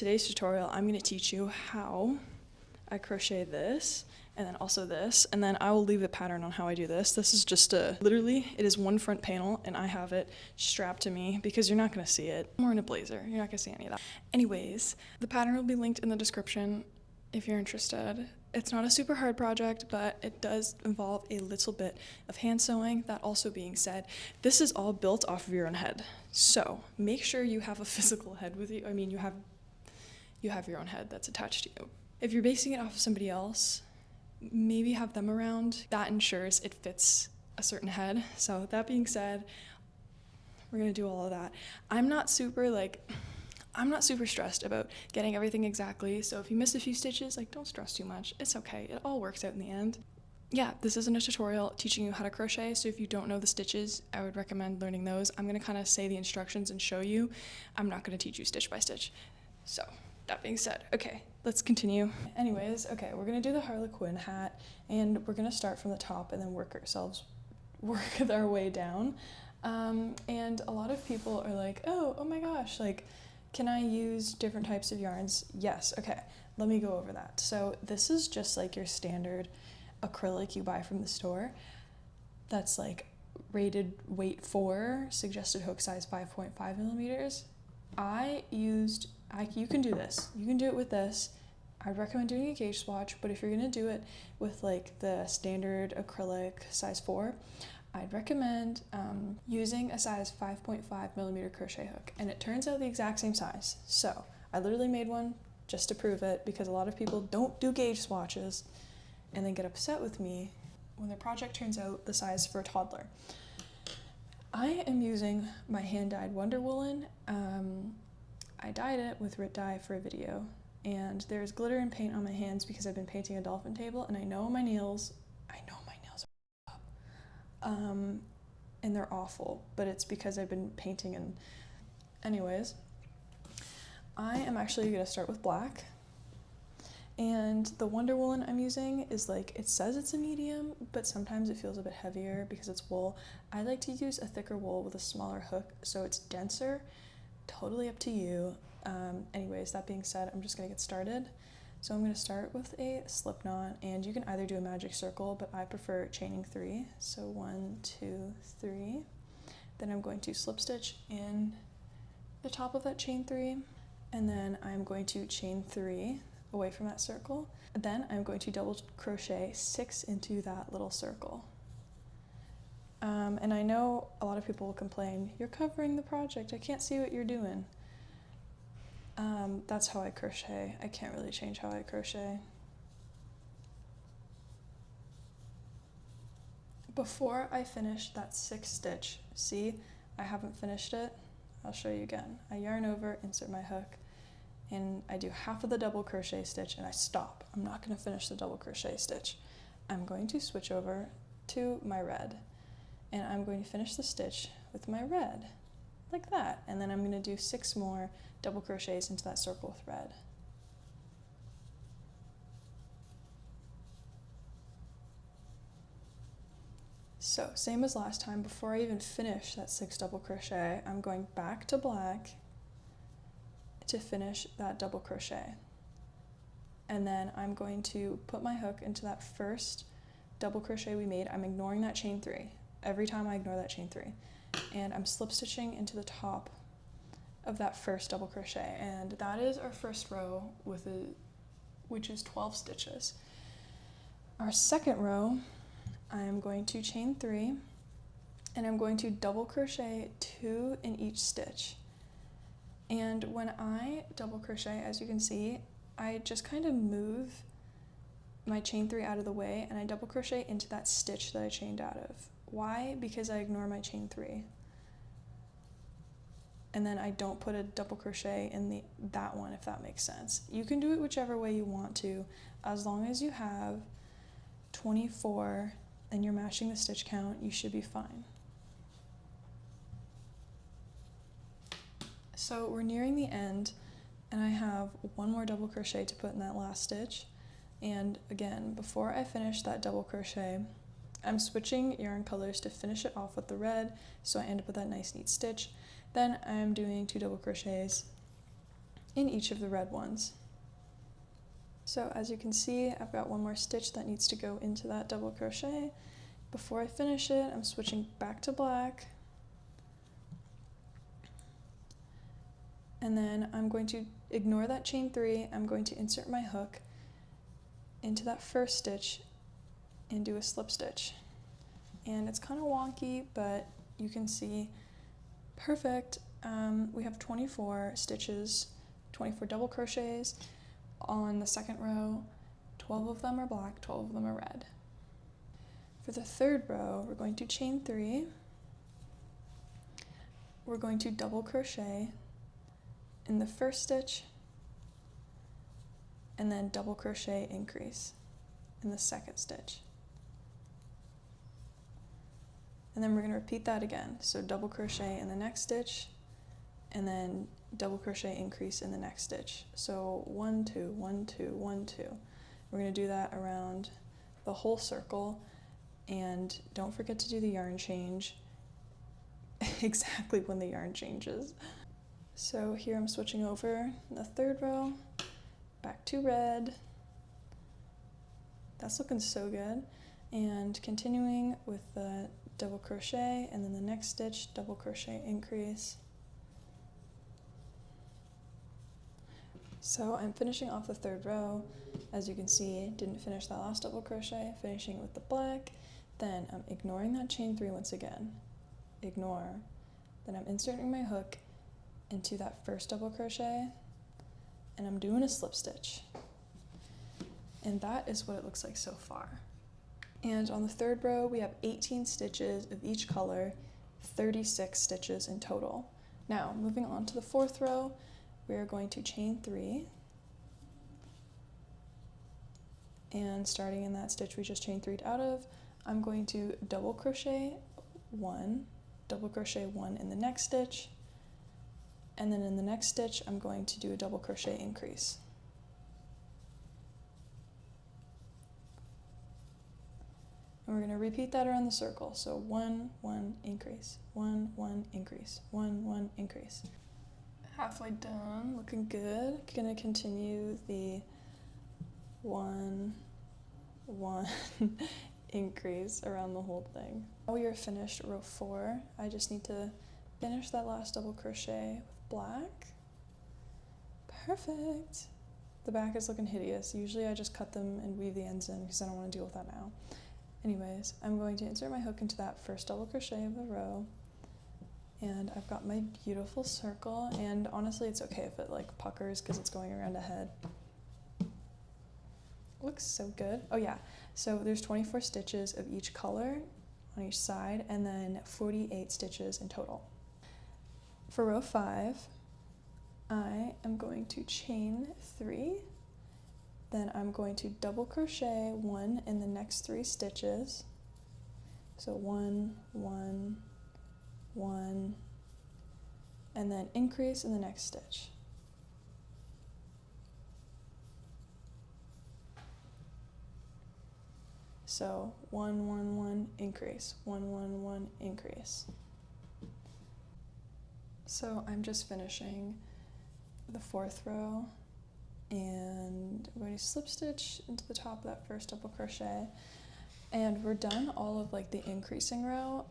today's tutorial, I'm going to teach you how I crochet this, and then also this, and then I will leave a pattern on how I do this. This is just literally, it is one front panel, and I have it strapped to me because you're not going to see it. I'm wearing a blazer, you're not going to see any of that. Anyways, the pattern will be linked in the description if you're interested. It's not a super hard project, but it does involve a little bit of hand sewing. That also being said, this is all built off of your own head. So make sure you have a physical head with you. I mean, you have your own head that's attached to you. If you're basing it off of somebody else, maybe have them around. That ensures it fits a certain head. So that being said, we're gonna do all of that. I'm not super stressed about getting everything exactly. So if you miss a few stitches, don't stress too much. It's okay, it all works out in the end. Yeah, this isn't a tutorial teaching you how to crochet, so if you don't know the stitches, I would recommend learning those. I'm gonna kind of say the instructions and show you. I'm not gonna teach you stitch by stitch. So that being said, okay, let's continue. Anyways, okay, we're gonna do the harlequin hat, and we're gonna start from the top and then work our way down. And a lot of people are like, oh my gosh, can I use different types of yarns? Yes, okay, let me go over that. So this is just your standard acrylic you buy from the store. That's rated weight 4, suggested hook size 5.5 millimeters. You can do this. You can do it with this. I'd recommend doing a gauge swatch, but if you're gonna do it with the standard acrylic size 4, I'd recommend using a size 5.5 millimeter crochet hook, and it turns out the exact same size. So I literally made one just to prove it, because a lot of people don't do gauge swatches and then get upset with me when their project turns out the size for a toddler. I am using my hand-dyed Wonder Woolen. I dyed it with Rit Dye for a video, and there's glitter and paint on my hands because I've been painting a dolphin table, and I know my nails are up. And they're awful, but it's because I've been painting. And anyways, I am actually gonna start with black. And the Wonder Woolen I'm using is it says it's a medium, but sometimes it feels a bit heavier because it's wool. I like to use a thicker wool with a smaller hook, so it's denser. Totally up to you. Anyways, that being said, I'm just gonna get started. So I'm gonna start with a slip knot, and you can either do a magic circle, but I prefer chaining 3. So 1, 2, 3. Then I'm going to slip stitch in the top of that chain 3, and then I'm going to chain 3 away from that circle. Then I'm going to double crochet 6 into that little circle. And I know a lot of people will complain, you're covering the project, I can't see what you're doing. That's how I crochet. I can't really change how I crochet. Before I finish that 6th stitch, see, I haven't finished it. I'll show you again. I yarn over, insert my hook, and I do half of the double crochet stitch and I stop. I'm not going to finish the double crochet stitch. I'm going to switch over to my red, and I'm going to finish the stitch with my red, like that. And then I'm going to do 6 more double crochets into that circle with red. So same as last time, before I even finish that 6 double crochet, I'm going back to black to finish that double crochet. And then I'm going to put my hook into that first double crochet we made. I'm ignoring that chain 3. Every time I ignore that chain 3. And I'm slip stitching into the top of that first double crochet, and that is our first row which is 12 stitches. Our second row, I am going to chain 3, and I'm going to double crochet 2 in each stitch. And when I double crochet, as you can see, I just kind of move my chain 3 out of the way, and I double crochet into that stitch that I chained out of. Why? Because I ignore my chain 3. And then I don't put a double crochet in that one, if that makes sense. You can do it whichever way you want to, as long as you have 24 and you're matching the stitch count, you should be fine. So we're nearing the end, and I have 1 more double crochet to put in that last stitch. And again, before I finish that double crochet, I'm switching yarn colors to finish it off with the red, so I end up with that nice neat stitch. Then I'm doing 2 double crochets in each of the red ones. So as you can see, I've got one more stitch that needs to go into that double crochet. Before I finish it, I'm switching back to black. And then I'm going to ignore that chain 3. I'm going to insert my hook into that first stitch and do a slip stitch. And it's kind of wonky, but you can see perfect. We have 24 stitches, 24 double crochets on the second row. 12 of them are black, 12 of them are red. For the third row, we're going to chain 3. We're going to double crochet in the first stitch and then double crochet increase in the second stitch. And then we're going to repeat that again. So double crochet in the next stitch and then double crochet increase in the next stitch. So 1, 2, 1, 2, 1, 2. We're going to do that around the whole circle, and don't forget to do the yarn change exactly when the yarn changes. So here I'm switching over in the third row, back to red. That's looking so good. And continuing with the double crochet, and then the next stitch, double crochet increase. So I'm finishing off the third row. As you can see, didn't finish that last double crochet, finishing with the black. Then I'm ignoring that chain 3 once again. Ignore. Then I'm inserting my hook into that first double crochet, and I'm doing a slip stitch. And that is what it looks like so far. And on the third row, we have 18 stitches of each color, 36 stitches in total. Now, moving on to the fourth row, we are going to chain 3. And starting in that stitch we just chain 3'd out of, I'm going to double crochet 1, double crochet 1 in the next stitch, and then in the next stitch I'm going to do a double crochet increase. And we're going to repeat that around the circle. So 1, 1, increase, 1, 1, increase, 1, 1, increase. Halfway done, looking good. Gonna continue the 1, 1 increase around the whole thing. Now we are finished row 4. I just need to finish that last double crochet with black. Perfect. The back is looking hideous. Usually I just cut them and weave the ends in because I don't want to deal with that now. Anyways, I'm going to insert my hook into that first double crochet of the row. And I've got my beautiful circle, and honestly it's okay if it like puckers because it's going around a head. Looks so good. Oh yeah, so there's 24 stitches of each color on each side, and then 48 stitches in total. For row 5, I am going to chain 3, then I'm going to double crochet 1 in the next 3 stitches. So 1, 1, 1, and then increase in the next stitch. So 1, 1, 1, increase, 1, 1, 1, increase. So I'm just finishing the 4th row, and I'm going to slip stitch into the top of that first double crochet, and we're done all of like the increasing row.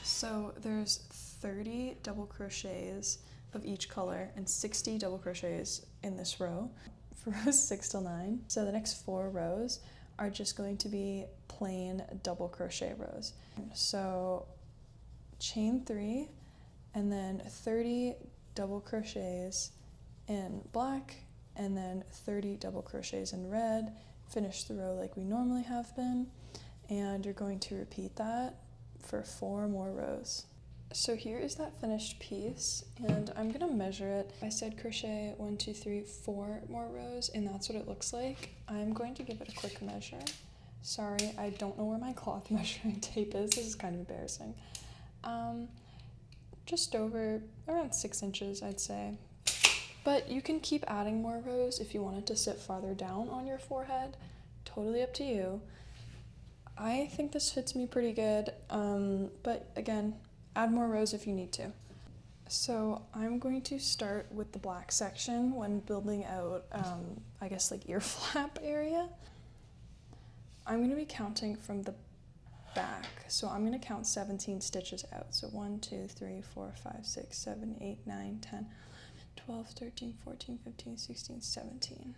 So there's 30 double crochets of each color and 60 double crochets in this row for rows 6 till 9. So the next 4 rows are just going to be plain double crochet rows. So chain 3 and then 30 double crochets in black and then 30 double crochets in red. Finish the row like we normally have been, and you're going to repeat that for 4 more rows. So here is that finished piece, and I'm gonna measure it. I said crochet 1, 2, 3, 4 more rows, and that's what it looks like. I'm going to give it a quick measure. Sorry, I don't know where my cloth measuring tape is. This is kind of embarrassing. Just over around 6 inches, I'd say. But you can keep adding more rows if you want it to sit farther down on your forehead. Totally up to you. I think this fits me pretty good, but again, add more rows if you need to. So I'm going to start with the black section when building out, I guess like ear flap area. I'm going to be counting from the back. So I'm going to count 17 stitches out. So 1, 2, 3, 4, 5, 6, 7, 8, 9, 10, 12, 13, 14, 15, 16, 17.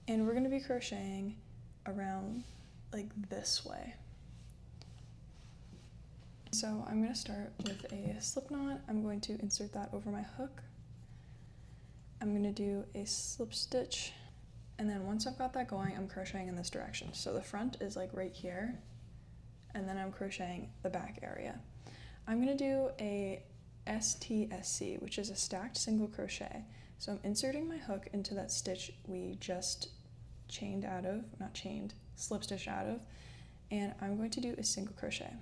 And we're going to be crocheting around like this way. So I'm going to start with a slip knot. I'm going to insert that over my hook. I'm going to do a slip stitch, and then once I've got that going, I'm crocheting in this direction. So the front is like right here, and then I'm crocheting the back area. I'm going to do a STSC, which is a stacked single crochet. So I'm inserting my hook into that stitch we just chained out of, not chained, slip stitched out of, and I'm going to do a single crochet.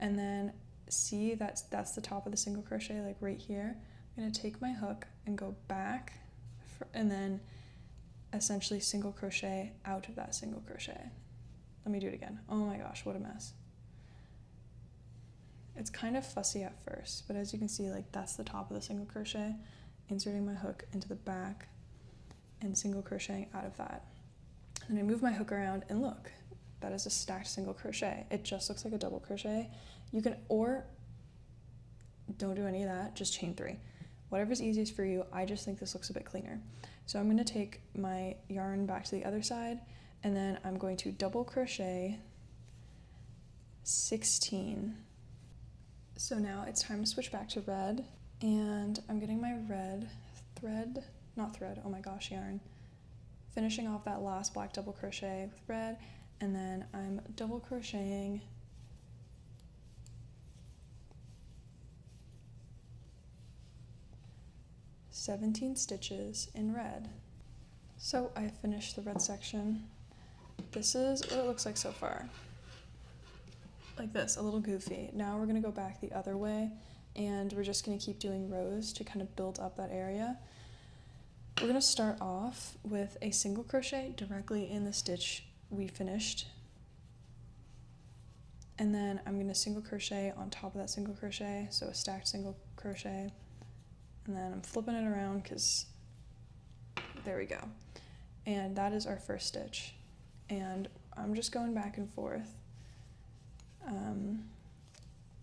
And then see that's the top of the single crochet, like right here. I'm going to take my hook and go back and then essentially single crochet out of that single crochet. Let me do it again. Oh my gosh, what a mess. It's kind of fussy at first, but as you can see, like that's the top of the single crochet, inserting my hook into the back and single crocheting out of that. And I move my hook around and look, that is a stacked single crochet. It just looks like a double crochet. You can, or don't do any of that, just chain 3. Whatever's easiest for you. I just think this looks a bit cleaner. So I'm going to take my yarn back to the other side, and then I'm going to double crochet 16. So now it's time to switch back to red, and I'm getting my red thread, not thread, oh my gosh, yarn. Finishing off that last black double crochet with red, and then I'm double crocheting 17 stitches in red. So I finished the red section. This is what it looks like so far. Like this, a little goofy. Now we're gonna go back the other way, and we're just gonna keep doing rows to kind of build up that area. We're gonna start off with a single crochet directly in the stitch we finished. And then I'm gonna single crochet on top of that single crochet, so a stacked single crochet. And then I'm flipping it around because there we go. And that is our first stitch. And I'm just going back and forth.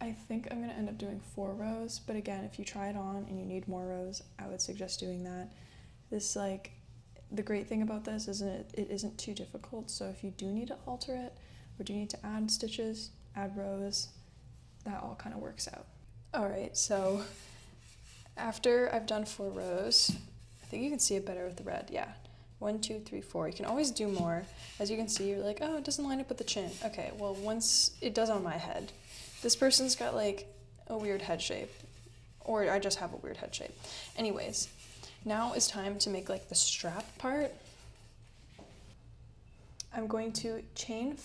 I think I'm gonna end up doing 4 rows, but again, if you try it on and you need more rows, I would suggest doing that. This, like, the great thing about this is it isn't too difficult, so if you do need to alter it, or do you need to add stitches, add rows, that all kind of works out. All right, so after I've done 4 rows, I think you can see it better with the red, yeah. 1, 2, 3, 4. You can always do more. As you can see, you're like, oh, it doesn't line up with the chin. Okay, well, once it does on my head. This person's got like a weird head shape, or I just have a weird head shape. Anyways, now is time to make like the strap part. I'm going to chain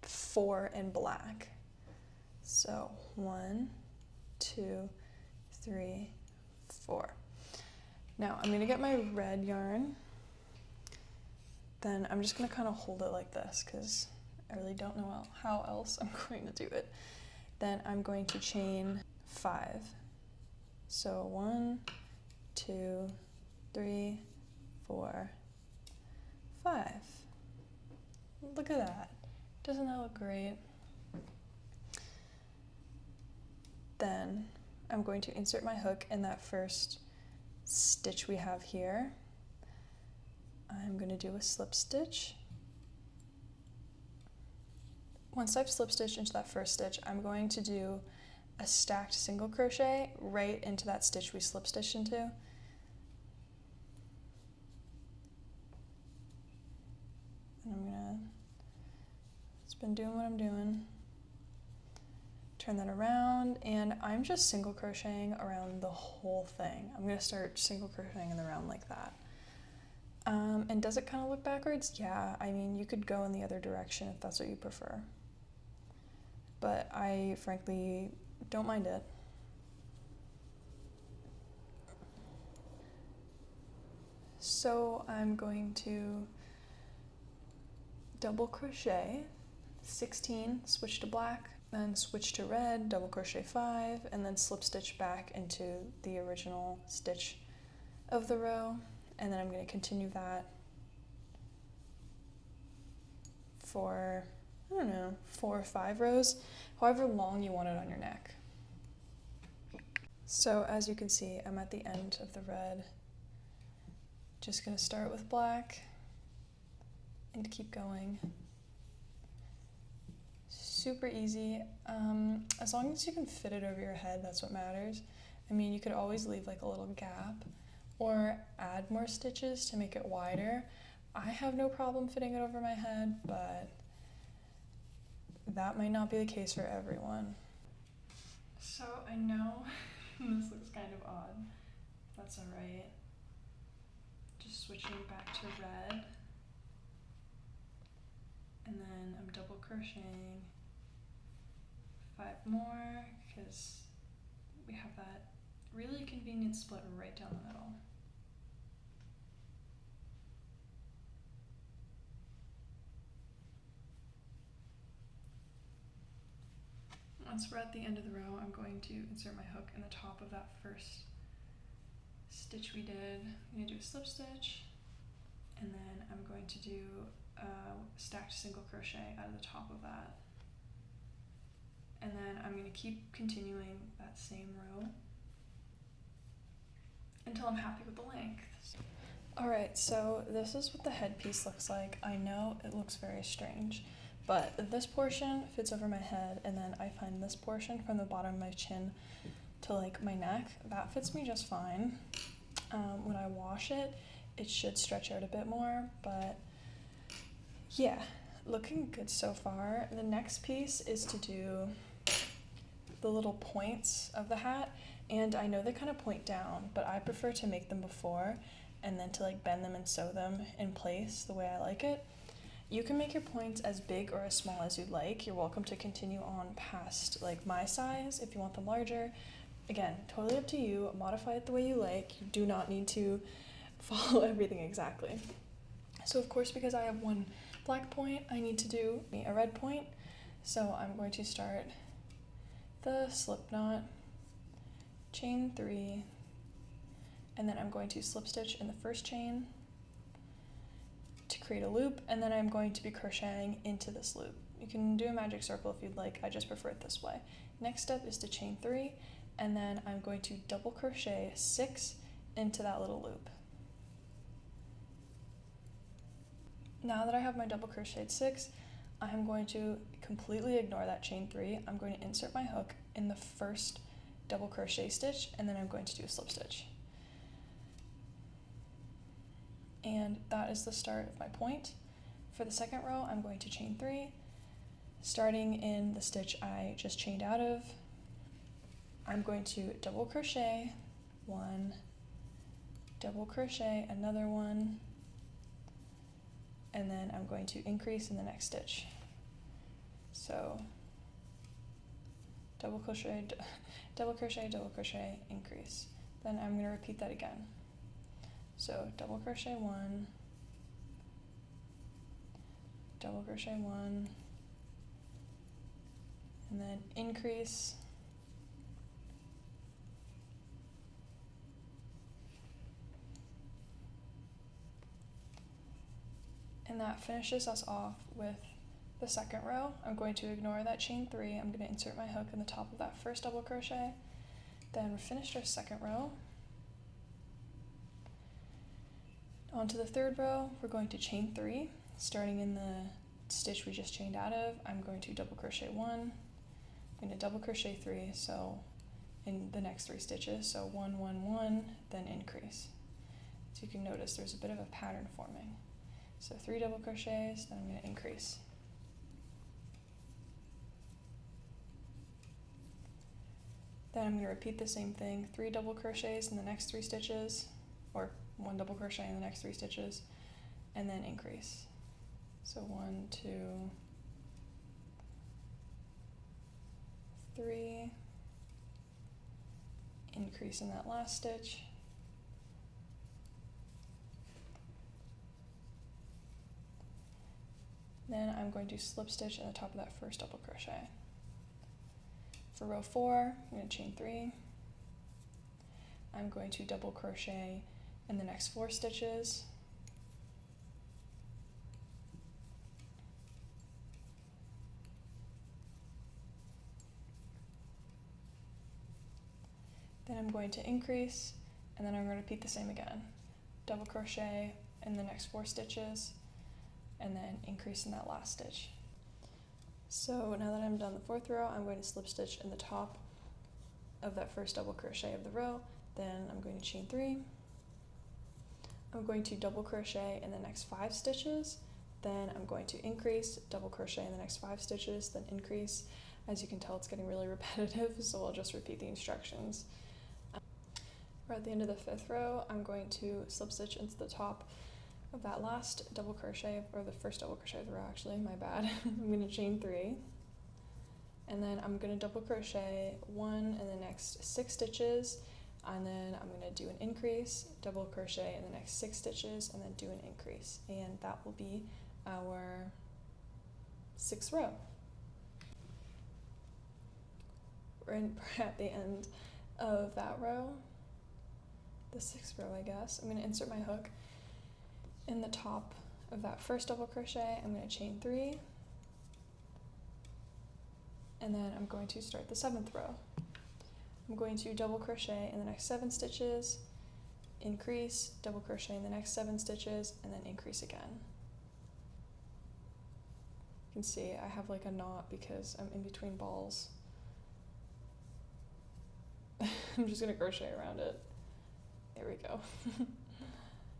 4 in black. So 1, 2, 3, 4. Now I'm gonna get my red yarn. Then I'm just gonna kind of hold it like this because I really don't know how else I'm going to do it. Then I'm going to chain 5. So 1, 2, 3, 4, 5. Look at that. Doesn't that look great? Then I'm going to insert my hook in that first stitch we have here. I'm going to do a slip stitch. Once I've slip stitched into that first stitch, I'm going to do a stacked single crochet right into that stitch we slip stitched into. And I'm gonna, it's been doing what I'm doing. Turn that around, and I'm just single crocheting around the whole thing. I'm gonna start single crocheting in the round like that. And does it kind of look backwards? Yeah, I mean, you could go in the other direction if that's what you prefer. But I frankly don't mind it. So I'm going to double crochet 16, switch to black, then switch to red, double crochet 5, and then slip stitch back into the original stitch of the row, and then I'm going to continue that for, I don't know, 4 or 5 rows, however long you want it on your neck. So as you can see, I'm at the end of the red. Just going to start with black and keep going. Super easy. As long as you can fit it over your head, that's what matters. I mean, you could always leave like a little gap or add more stitches to make it wider. I have no problem fitting it over my head, but that might not be the case for everyone. So I know this looks kind of odd. That's all right. Just switching back to red. And then I'm double crocheting 5 more because we have that really convenient split right down the middle. Once we're at the end of the row, I'm going to insert my hook in the top of that first stitch we did. I'm going to do a slip stitch, and then I'm going to do a stacked single crochet out of the top of that. And then I'm going to keep continuing that same row until I'm happy with the length. Alright, so this is what the headpiece looks like. I know it looks very strange, but this portion fits over my head, and then I find this portion from the bottom of my chin to like my neck, that fits me just fine. When I wash it, it should stretch out a bit more, but yeah, looking good so far. The next piece is to do the little points of the hat, and I know they kind of point down, but I prefer to make them before and then to like bend them and sew them in place the way I like it. You can make your points as big or as small as you'd like. You're welcome to continue on past like my size if you want them larger. Again, totally up to you. Modify it the way you like. You do not need to follow everything exactly. So of course, because I have one black point, I need to do a red point. So I'm going to start the slip knot, chain 3, and then I'm going to slip stitch in the first chain to create a loop, and then I'm going to be crocheting into this loop. You can do a magic circle if you'd like, I just prefer it this way. Next step is to chain 3, and then I'm going to double crochet 6 into that little loop. Now that I have my double crocheted 6, I'm going to completely ignore that chain 3. I'm going to insert my hook in the first double crochet stitch, and then I'm going to do a slip stitch. And that is the start of my point. For the second row, I'm going to chain 3, starting in the stitch I just chained out of. I'm going to double crochet 1, double crochet another 1, and then I'm going to increase in the next stitch. So double crochet, double crochet, double crochet, increase. Then I'm going to repeat that again. So double crochet 1, double crochet 1, and then increase, and that finishes us off with the second row. I'm going to ignore that chain 3. I'm going to insert my hook in the top of that first double crochet. Then we finished our second row. On to the third row, we're going to chain 3, starting in the stitch we just chained out of. I'm going to double crochet 1, I'm going to double crochet 3, so in the next 3 stitches, so 1, 1, 1, then increase. So you can notice there's a bit of a pattern forming. So 3 double crochets, then I'm going to increase. Then I'm going to repeat the same thing, 3 double crochets in the next 3 stitches, or 1 double crochet in the next 3 stitches, and then increase. So 1, 2, 3, increase in that last stitch, then I'm going to slip stitch in the top of that first double crochet. For row 4, I'm going to chain 3. I'm going to double crochet in the next 4 stitches. Then I'm going to increase, and then I'm going to repeat the same again. Double crochet in the next 4 stitches, and then increase in that last stitch. So now that I'm done the 4th row, I'm going to slip stitch in the top of that first double crochet of the row. Then I'm going to chain 3. I'm going to double crochet in the next 5 stitches. Then I'm going to increase, double crochet in the next 5 stitches, then increase. As you can tell, it's getting really repetitive, so I'll just repeat the instructions. We're at the end of the 5th row. I'm going to slip stitch into the top of that last double crochet, or the first double crochet of the row actually, my bad. I'm going to chain 3, and then I'm going to double crochet 1 in the next 6 stitches, and then I'm going to do an increase, double crochet in the next 6 stitches, and then do an increase, and that will be our 6th row. We're at the end of that row, the 6th row I guess. I'm going to insert my hook in the top of that first double crochet. I'm going to chain 3, and then I'm going to start the 7th row. I'm going to double crochet in the next 7 stitches, increase, double crochet in the next 7 stitches, and then increase again. You can see I have like a knot because I'm in between balls. I'm just going to crochet around it. There we go.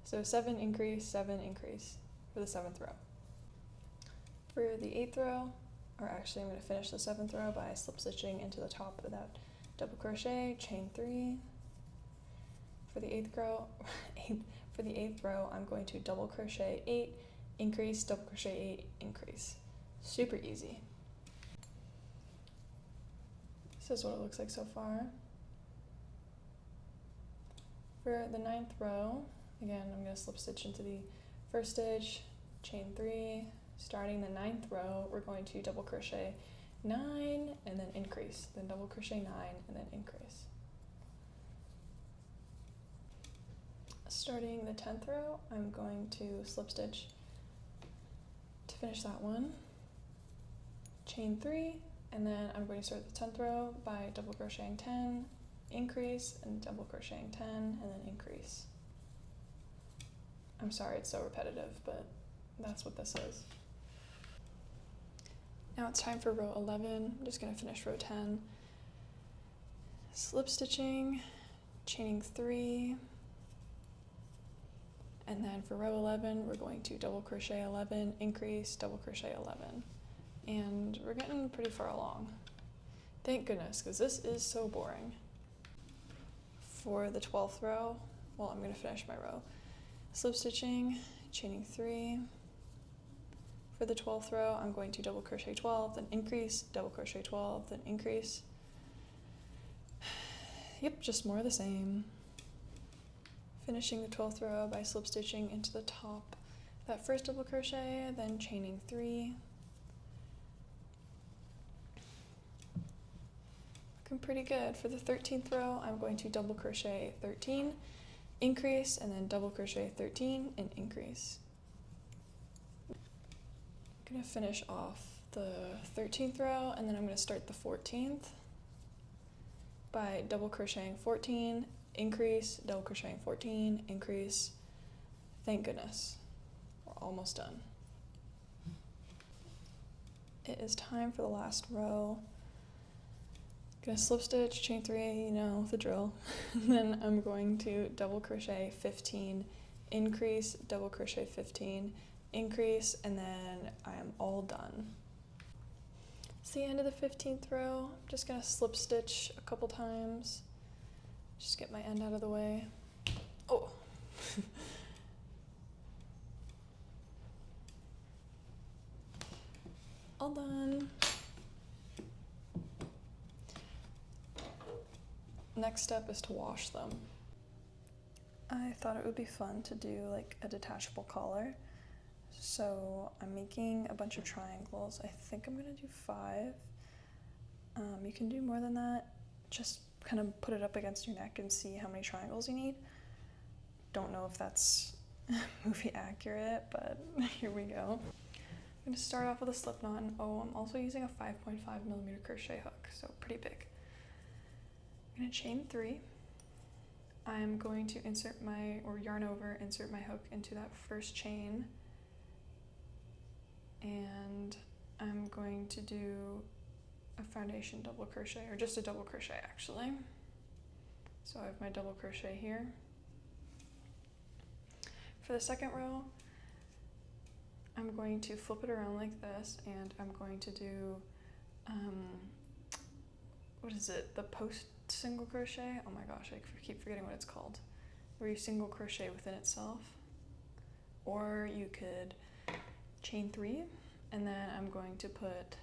So 7 increase, 7 increase for the 7th row. For the 8th row, or actually I'm going to finish the 7th row by slip stitching into the top of that double crochet, chain 3. For the 8th row, I'm going to double crochet 8, increase, double crochet 8, increase. Super easy. This is what it looks like so far. For the 9th row, again, I'm going to slip stitch into the first stitch, chain 3. Starting the 9th row, we're going to double crochet 9 and then increase, then double crochet 9 and then increase. Starting the 10th row, I'm going to slip stitch to finish that one, chain 3, and then I'm going to start the 10th row by double crocheting 10, increase, and double crocheting 10, and then increase. I'm sorry it's so repetitive, but that's what this is. Now it's time for row 11. I'm just going to finish row 10. Slip stitching, chaining 3, and then for row 11 we're going to double crochet 11, increase, double crochet 11, and we're getting pretty far along. Thank goodness, because this is so boring. For the 12th row, well, I'm going to finish my row. Slip stitching, chaining 3. For the 12th row, I'm going to double crochet 12, then increase, double crochet 12, then increase. Yep, just more of the same. Finishing the 12th row by slip stitching into the top that first double crochet, then chaining 3. Looking pretty good. For the 13th row, I'm going to double crochet 13, increase, and then double crochet 13 and increase. I'm going to finish off the 13th row, and then I'm going to start the 14th by double crocheting 14, increase, double crocheting 14, increase. Thank goodness. We're almost done. It is time for the last row. Gonna slip stitch, chain 3, you know, the drill. Then I'm going to double crochet 15, increase, double crochet 15, increase, and then I am all done. It's the end of the 15th row. I'm just gonna slip stitch a couple times. Just get my end out of the way. Oh. All done. Next step is to wash them. I thought it would be fun to do like a detachable collar. So I'm making a bunch of triangles. I think I'm gonna do 5. You can do more than that. Just kind of put it up against your neck and see how many triangles you need. Don't know if that's movie accurate, but here we go. I'm going to start off with a slip knot, and I'm also using a 5.5mm crochet hook, so pretty big. I'm going to chain 3. I'm going to yarn over, insert my hook into that first chain, and I'm going to do a foundation double crochet, or just a double crochet actually. So I have my double crochet here. For the second row, I'm going to flip it around like this, and I'm going to do, what is it, the post single crochet? Oh my gosh, I keep forgetting what it's called. Where you single crochet within itself. Or you could chain 3, and then I'm going to put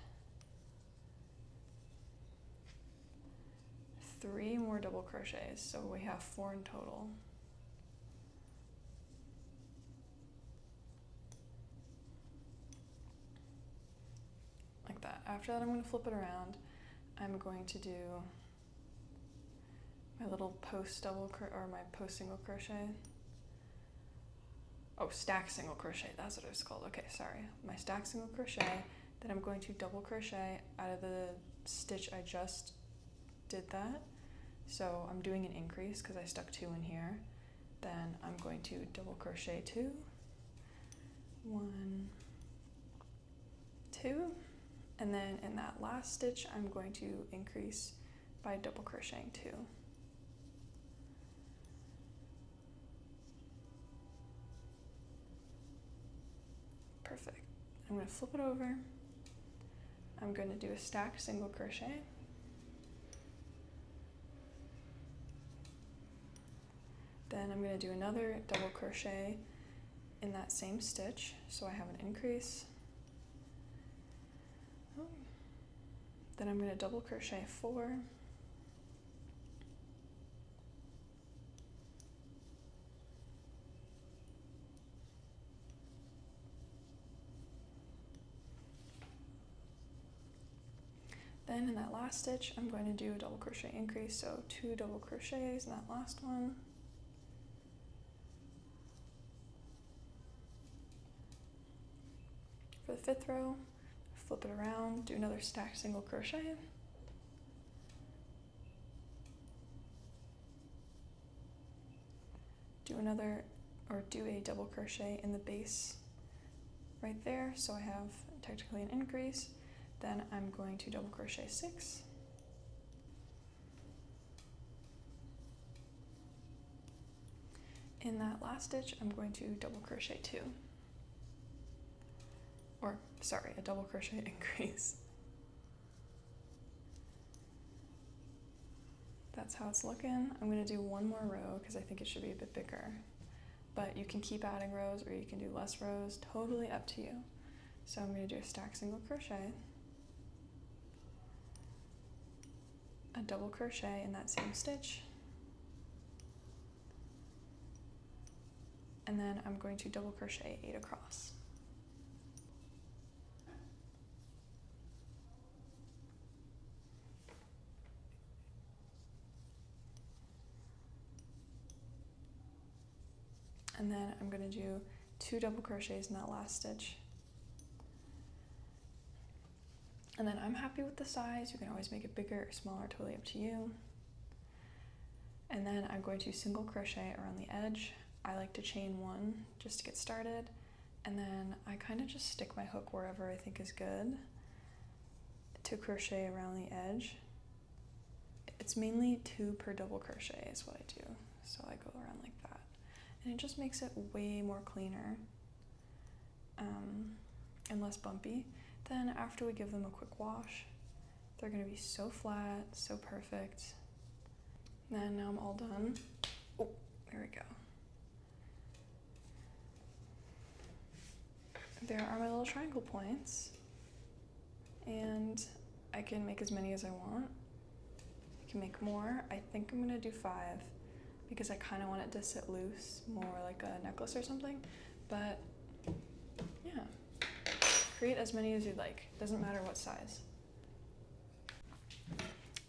3 more double crochets, so we have 4 in total. Like that. After that, I'm going to flip it around. I'm going to do my little post single crochet. Oh, stack single crochet, that's what it was called. Okay, sorry. My stack single crochet, then I'm going to double crochet out of the stitch I just did that. So I'm doing an increase because I stuck 2 in here. Then I'm going to double crochet 2, 1, 2, and then in that last stitch I'm going to increase by double crocheting 2. Perfect. I'm going to flip it over. I'm going to do a stacked single crochet. Then I'm going to do another double crochet in that same stitch, so I have an increase. Then I'm going to double crochet 4. Then in that last stitch, I'm going to do a double crochet increase, so 2 double crochets in that last one. For the 5th row, flip it around, do another stacked single crochet. Do a double crochet in the base right there, so I have technically an increase. Then I'm going to double crochet 6. In that last stitch, I'm going to double crochet 2. Or, sorry, a double crochet increase. That's how it's looking. I'm going to do 1 more row because I think it should be a bit bigger. But you can keep adding rows or you can do less rows, totally up to you. So I'm going to do a stacked single crochet, a double crochet in that same stitch, and then I'm going to double crochet 8 across. And then I'm going to do 2 double crochets in that last stitch. And then I'm happy with the size. You can always make it bigger or smaller, totally up to you. And then I'm going to single crochet around the edge. I like to chain 1 just to get started. And then I kind of just stick my hook wherever I think is good to crochet around the edge. It's mainly 2 per double crochet is what I do. So I go around like that. And it just makes it way more cleaner and less bumpy. Then after we give them a quick wash, they're going to be so flat, so perfect. And now I'm all done. Oh, there we go. There are my little triangle points. And I can make as many as I want. I can make more. I think I'm going to do 5 because I kind of want it to sit loose, more like a necklace or something. But yeah, create as many as you'd like. Doesn't matter what size.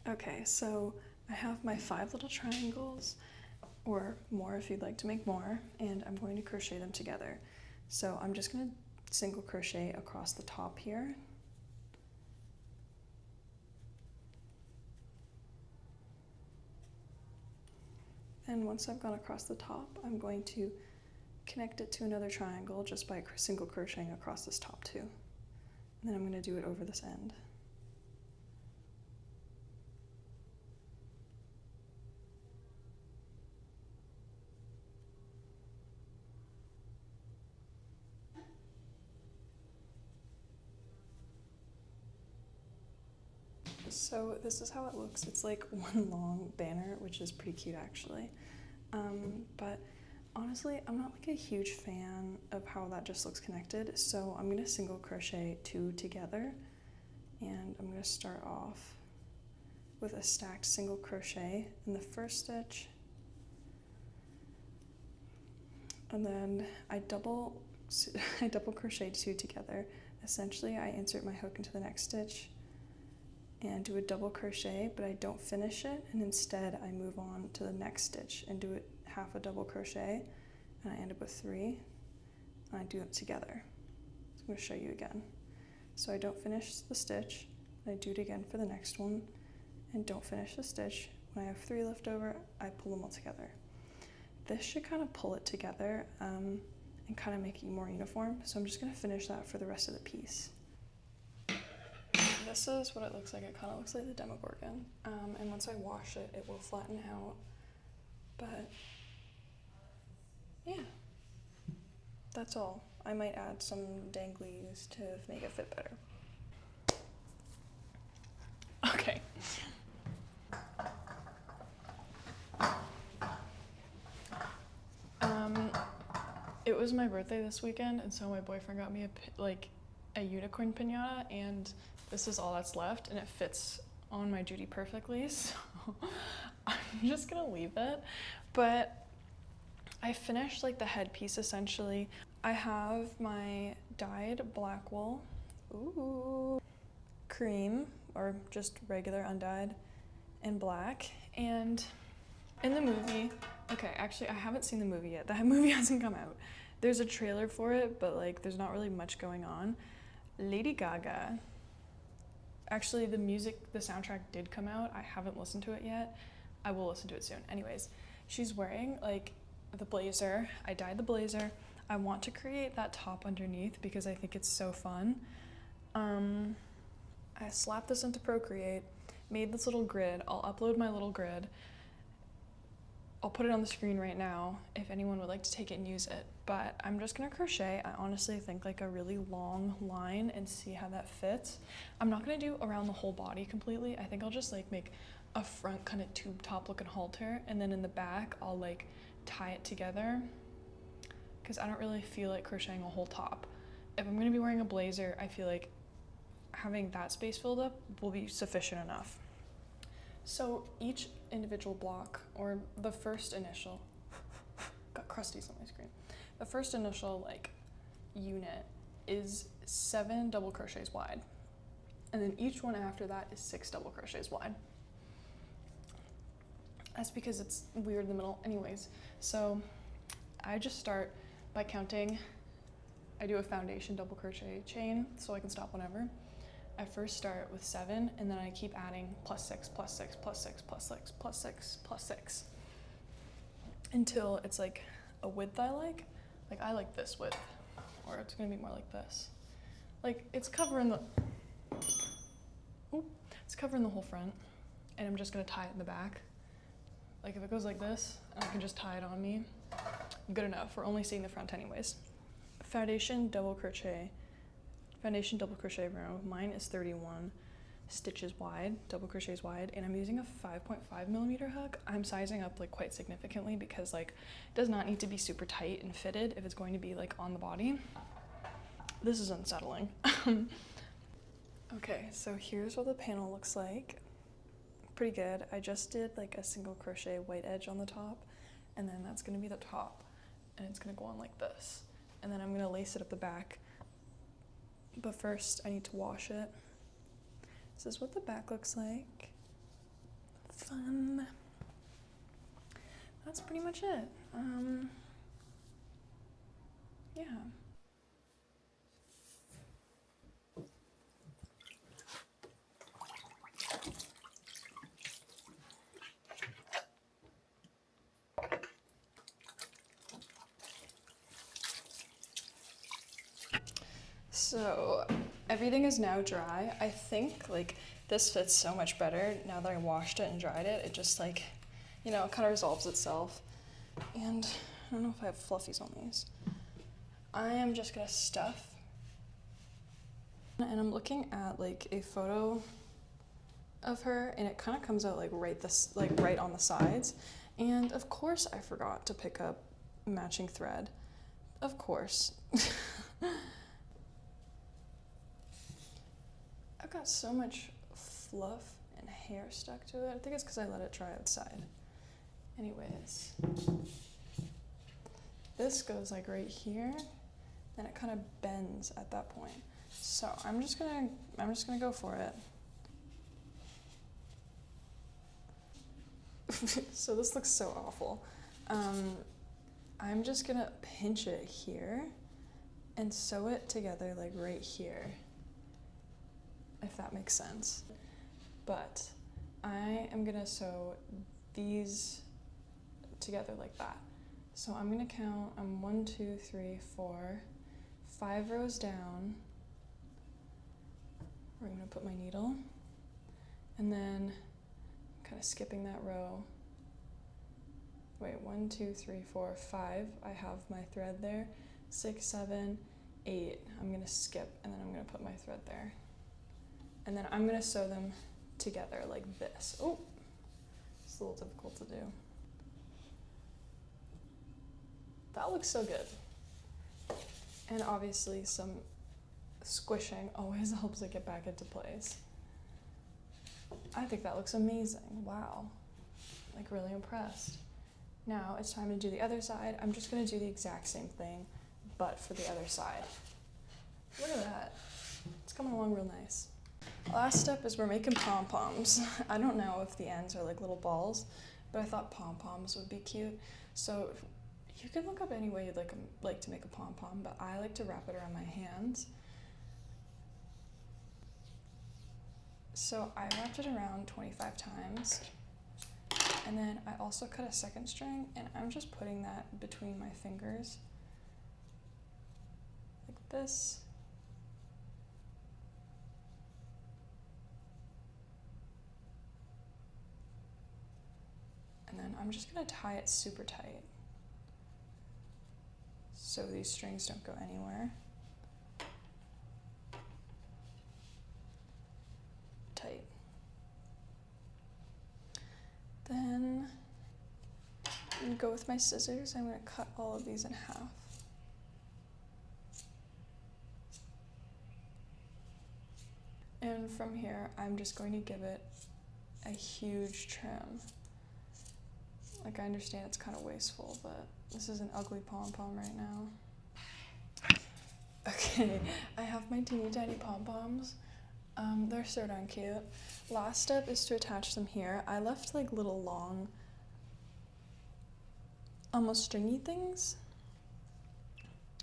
Okay, so I have my 5 little triangles, or more if you'd like to make more, and I'm going to crochet them together. So I'm just going to single crochet across the top here. And once I've gone across the top, I'm going to connect it to another triangle just by single crocheting across this top too. And then I'm going to do it over this end. So this is how it looks. It's like one long banner, which is pretty cute actually. But honestly, I'm not like a huge fan of how that just looks connected. So I'm gonna single crochet 2 together, and I'm gonna start off with a stacked single crochet in the first stitch. And then I double crochet 2 together. Essentially, I insert my hook into the next stitch and do a double crochet, but I don't finish it, and instead I move on to the next stitch and do it half a double crochet, and I end up with 3, and I do it together. So I'm going to show you again. So I don't finish the stitch, and I do it again for the next one, and don't finish the stitch. When I have 3 left over, I pull them all together. This should kind of pull it together and kind of make it more uniform, so I'm just going to finish that for the rest of the piece. This is what it looks like. It kind of looks like the Demogorgon, and once I wash it, it will flatten out, but yeah, that's all. I might add some danglies to make it fit better. Okay. It was my birthday this weekend, and so my boyfriend got me a unicorn piñata, and this is all that's left, and it fits on my Judy perfectly, so I'm just gonna leave it. But I finished like the headpiece essentially. I have my dyed black wool, cream, or just regular undyed, and black. And in the movie, okay, actually I haven't seen the movie yet. That movie hasn't come out. There's a trailer for it, but like there's not really much going on. Lady Gaga, actually the soundtrack did come out. I haven't listened to it yet. I will listen to it soon. Anyways, she's wearing like the blazer. I dyed the blazer. I want to create that top underneath because I think it's so fun. I slapped this into Procreate, made this little grid. I'll upload my little grid. I'll put it on the screen right now if anyone would like to take it and use it. But I'm just gonna crochet, I honestly think like a really long line and see how that fits. I'm not gonna do around the whole body completely. I think I'll just like make a front kind of tube top looking halter, and then in the back I'll like tie it together because I don't really feel like crocheting a whole top. If I'm gonna be wearing a blazer, I feel like having that space filled up will be sufficient enough. So each individual block, or the first initial, got crusties on my screen. The first initial like unit is 7 double crochets wide. And then each one after that is 6 double crochets wide. That's because it's weird in the middle anyways. So I just start by counting. I do a foundation double crochet chain so I can stop whenever. I first start with 7, and then I keep adding plus 6, plus 6, plus 6, plus 6, plus 6, plus 6, until it's like a width I like. Like I like this width, or it's gonna be more like this. Like it's covering the, it's covering the whole front, and I'm just gonna tie it in the back. Like if it goes like this, and I can just tie it on me, good enough. We're only seeing the front anyways. Foundation double crochet row. Mine is 31 stitches wide, double crochets wide, and I'm using a 5.5 millimeter hook. I'm sizing up like quite significantly because like it does not need to be super tight and fitted if it's going to be like on the body. This is unsettling. Okay, so here's what the panel looks like. Pretty good. I just did like a single crochet white edge on the top, and then that's gonna be the top, and it's gonna go on like this. And then I'm gonna lace it up the back. But first I need to wash it. This is what the back looks like. Fun. That's pretty much it. Yeah. So everything is now dry. I think like this fits so much better now that I washed it and dried it. It just like, you know, it kind of resolves itself. And I don't know if I have fluffies on these. I am just gonna stuff. And I'm looking at like a photo of her, and it kind of comes out like right on the sides. And of course I forgot to pick up matching thread. Of course. I've got so much fluff and hair stuck to it. I think it's because I let it dry outside. Anyways, this goes like right here, and it kind of bends at that point. So I'm just gonna go for it. So this looks so awful. I'm just gonna pinch it here and sew it together like right here, if that makes sense. But I am gonna sew these together like that. So I'm gonna count, 1, 2, 3, 4, 5 rows down. Where I'm gonna put my needle. And then kind of skipping that row. Wait, 1, 2, 3, 4, 5. I have my thread there. 6, 7, 8. I'm gonna skip, and then I'm gonna put my thread there. And then I'm gonna sew them together like this. Oh, it's a little difficult to do. That looks so good. And obviously some squishing always helps it get back into place. I think that looks amazing. Wow, like really impressed. Now it's time to do the other side. I'm just gonna do the exact same thing, but for the other side. Look at that, it's coming along real nice. Last step is we're making pom-poms. I don't know if the ends are like little balls, but I thought pom-poms would be cute. So you can look up any way you'd like to make a pom-pom, but I like to wrap it around my hands. So I wrapped it around 25 times. And then I also cut a second string, and I'm just putting that between my fingers, like this. And then I'm just gonna tie it super tight, so these strings don't go anywhere. Tight. Then I'm gonna go with my scissors. I'm gonna cut all of these in half. And from here, I'm just going to give it a huge trim. Like, I understand it's kind of wasteful, but this is an ugly pom-pom right now. Okay, I have my teeny tiny pom-poms. They're so darn cute. Last step is to attach them here. I left like little long, almost stringy things,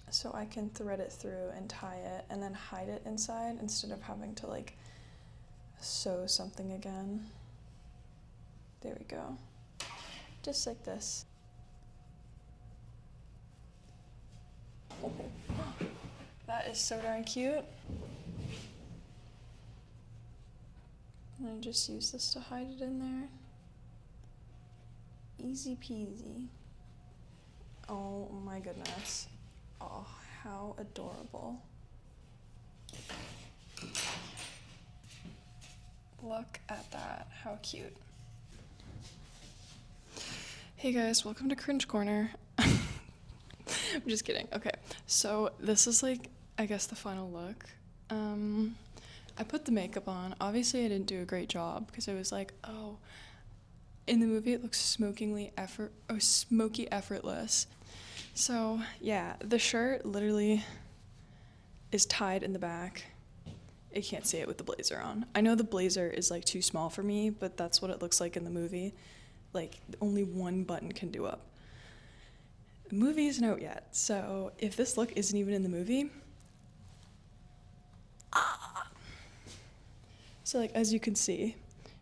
so I can thread it through and tie it and then hide it inside instead of having to like sew something again. There we go. Just like this. Oh, that is so darn cute. And I just use this to hide it in there. Easy peasy. Oh my goodness. Oh, how adorable. Look at that, how cute. Hey guys, welcome to Cringe Corner. I'm just kidding. Okay, so this is like, I guess, the final look. I put the makeup on. Obviously, I didn't do a great job because I was like, oh, in the movie it looks smoky effortless. So yeah, the shirt literally is tied in the back, You can't see it with the blazer on. I know the blazer is like too small for me, but that's what it looks like in the movie. Like only one button can do up. The movie isn't out yet, so if this look isn't even in the movie, So like as you can see,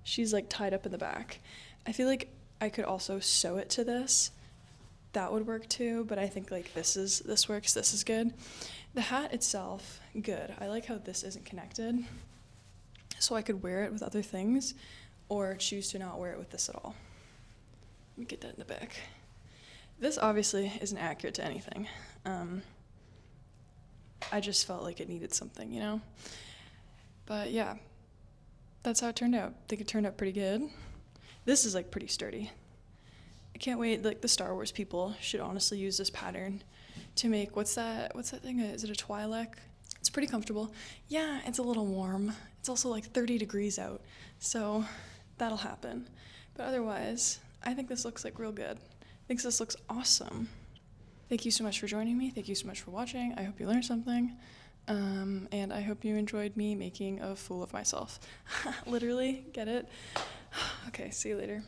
she's like tied up in the back. I feel like I could also sew it to this. That would work too, but I think like this works, this is good. The hat itself, good. I like how this isn't connected. So I could wear it with other things or choose to not wear it with this at all. Let me get that in the back. This obviously isn't accurate to anything. I just felt like it needed something, you know? But yeah, that's how it turned out. I think it turned out pretty good. This is like pretty sturdy. I can't wait, like the Star Wars people should honestly use this pattern to make, what's that thing? Is it a Twi'lek? It's pretty comfortable. Yeah, it's a little warm. It's also like 30 degrees out, so that'll happen. But otherwise, I think this looks like real good. I think this looks awesome. Thank you so much for joining me. Thank you so much for watching. I hope you learned something. And I hope you enjoyed me making a fool of myself. Literally, get it? Okay, see you later.